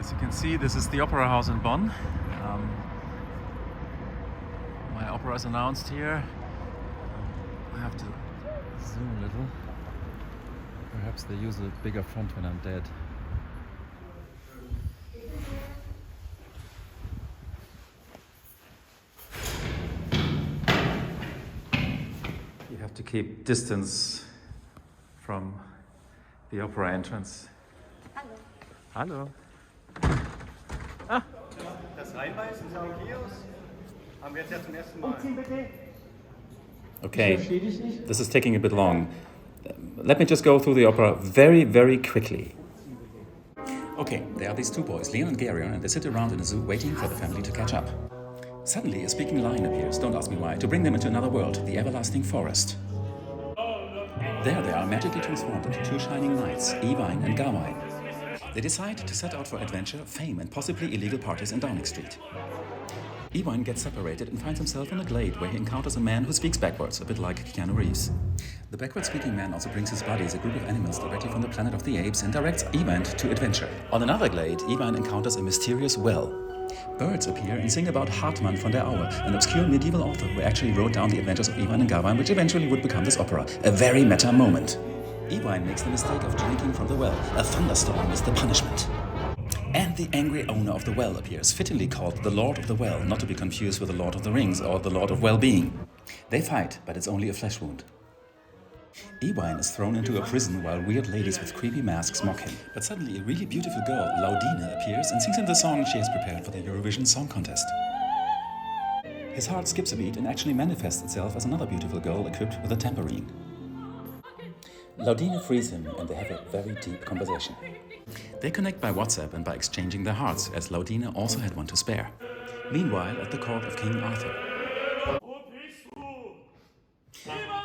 As you can see, this is the Opera House in Bonn. My opera is announced here. I have to zoom a little. Perhaps they use a bigger font when I'm dead. You have to keep distance from the opera entrance. Hallo. Hallo. Das Reinbeißen sah okay aus. Haben wir jetzt ja zum ersten Mal. Okay, this is taking a bit long. Let me just go through the opera very, very quickly. Okay, there are these two boys, Leon and Gerion, and they sit around in a zoo waiting for the family to catch up. Suddenly, a speaking lion appears, don't ask me why, to bring them into another world, the everlasting forest. There they are magically transformed into two shining knights, Iwein and Iwein. They decide to set out for adventure, fame, and possibly illegal parties in Downing Street. Iwein gets separated and finds himself in a glade where he encounters a man who speaks backwards, a bit like Keanu Reeves. The backward-speaking man also brings his buddies, a group of animals directly from the planet of the apes, and directs Iwein to adventure. On another glade, Iwein encounters a mysterious well. Birds appear and sing about Hartmann von der Aue, an obscure medieval author who actually wrote down the adventures of Iwein and Iwein, which eventually would become this opera. A very meta moment. Iwein makes the mistake of drinking from the well. A thunderstorm is the punishment. And the angry owner of the well appears, fittingly called the Lord of the Well, not to be confused with the Lord of the Rings or the Lord of Well-Being. They fight, but it's only a flesh wound. Iwein is thrown into a prison while weird ladies with creepy masks mock him. But suddenly a really beautiful girl, Laudine, appears and sings him the song she has prepared for the Eurovision Song Contest. His heart skips a beat and actually manifests itself as another beautiful girl equipped with a tambourine. Laudine frees him and they have a very deep conversation. They connect by WhatsApp and by exchanging their hearts, as Laudine also had one to spare. Meanwhile, at the court of King Arthur,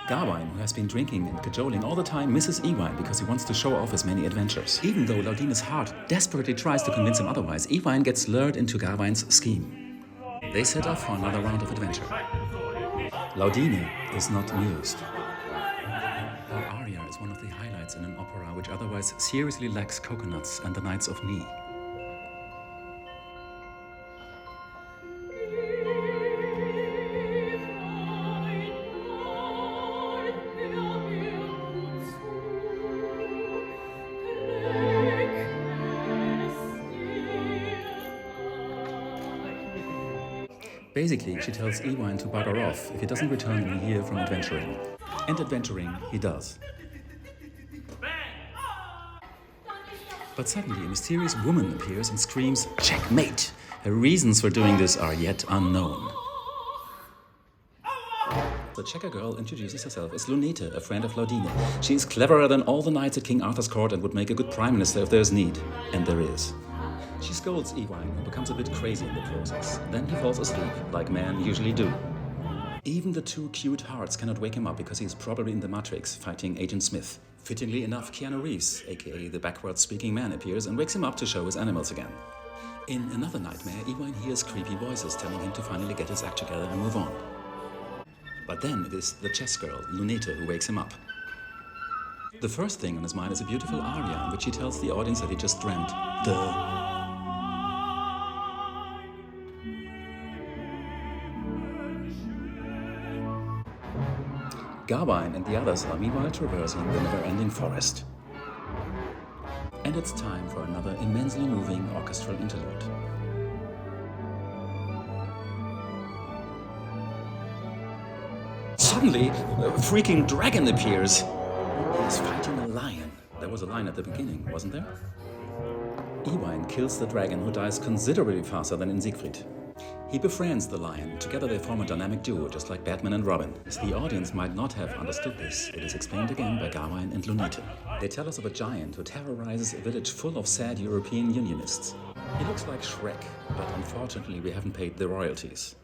Gawain, who has been drinking and cajoling all the time, misses Iwein because he wants to show off his many adventures. Even though Laudine's heart desperately tries to convince him otherwise, Iwein gets lured into Gawain's scheme. They set off for another round of adventure. Laudine is not amused. Her aria is one of the highlights in an opera which otherwise seriously lacks coconuts and the Knights of Ni. Basically, she tells Iwein to bugger off if he doesn't return in a year from adventuring. And adventuring he does. But suddenly a mysterious woman appears and screams, "Checkmate!" Her reasons for doing this are yet unknown. The checker girl introduces herself as Lunete, a friend of Laudine. She is cleverer than all the knights at King Arthur's court and would make a good prime minister if there's need. And there is. She scolds Iwein, who becomes a bit crazy in the process. Then he falls asleep, like men usually do. Even the two cute hearts cannot wake him up because he is probably in the Matrix fighting Agent Smith. Fittingly enough, Keanu Reeves, aka the backwards-speaking man, appears and wakes him up to show his animals again. In another nightmare, Iwein hears creepy voices telling him to finally get his act together and move on. But then it is the chess girl, Lunete, who wakes him up. The first thing on his mind is a beautiful aria in which he tells the audience that he just dreamt. Gawain and the others are meanwhile traversing the never-ending forest. And it's time for another immensely moving orchestral interlude. Suddenly, a freaking dragon appears. He's fighting a lion. There was a lion at the beginning, wasn't there? Iwein kills the dragon, who dies considerably faster than in Siegfried. He befriends the lion. Together they form a dynamic duo, just like Batman and Robin. As the audience might not have understood this, it is explained again by Gawain and Lunete. They tell us of a giant who terrorizes a village full of sad European Unionists. He looks like Shrek, but unfortunately we haven't paid the royalties.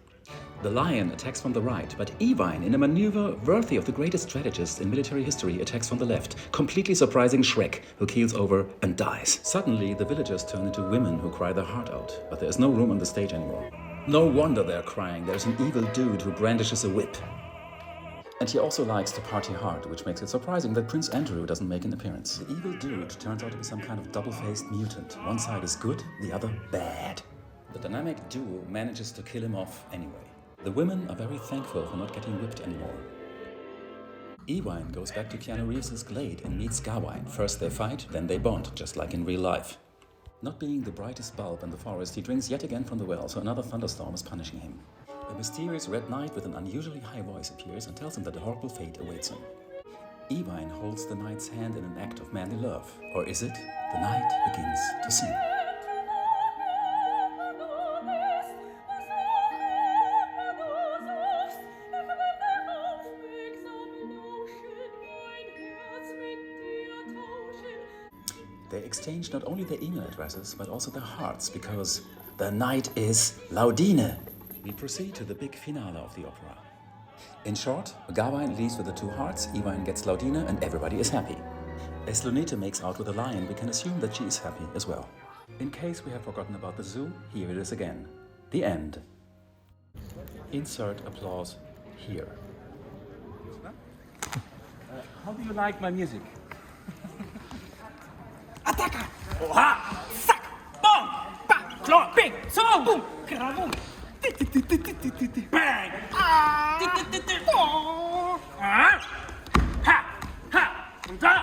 The lion attacks from the right, but Iwein, in a maneuver worthy of the greatest strategist in military history, attacks from the left, completely surprising Shrek, who keels over and dies. Suddenly, the villagers turn into women who cry their heart out, but there is no room on the stage anymore. No wonder they're crying. There's an evil dude who brandishes a whip. And he also likes to party hard, which makes it surprising that Prince Andrew doesn't make an appearance. The evil dude turns out to be some kind of double-faced mutant. One side is good, the other bad. The dynamic duo manages to kill him off anyway. The women are very thankful for not getting whipped anymore. Iwein goes back to Keanu Reeves' Glade and meets Gawain. First they fight, then they bond, just like in real life. Not being the brightest bulb in the forest, he drinks yet again from the well, so another thunderstorm is punishing him. A mysterious red knight with an unusually high voice appears and tells him that a horrible fate awaits him. Iwein holds the knight's hand in an act of manly love. Or is it? The knight begins to sing. They exchange not only their email addresses, but also their hearts, because the night is Laudine. We proceed to the big finale of the opera. In short, Gawain leaves with the two hearts, Iwein gets Laudine, and everybody is happy. As Lunete makes out with a lion, we can assume that she is happy as well. In case we have forgotten about the zoo, here it is again. The end. Insert applause here. How do you like my music? Attacca! Oha! Zack! Boom! Bang! Claw! Bing! So! Boom! Kravum! Bang! Ah! Ha! Ha! Und da!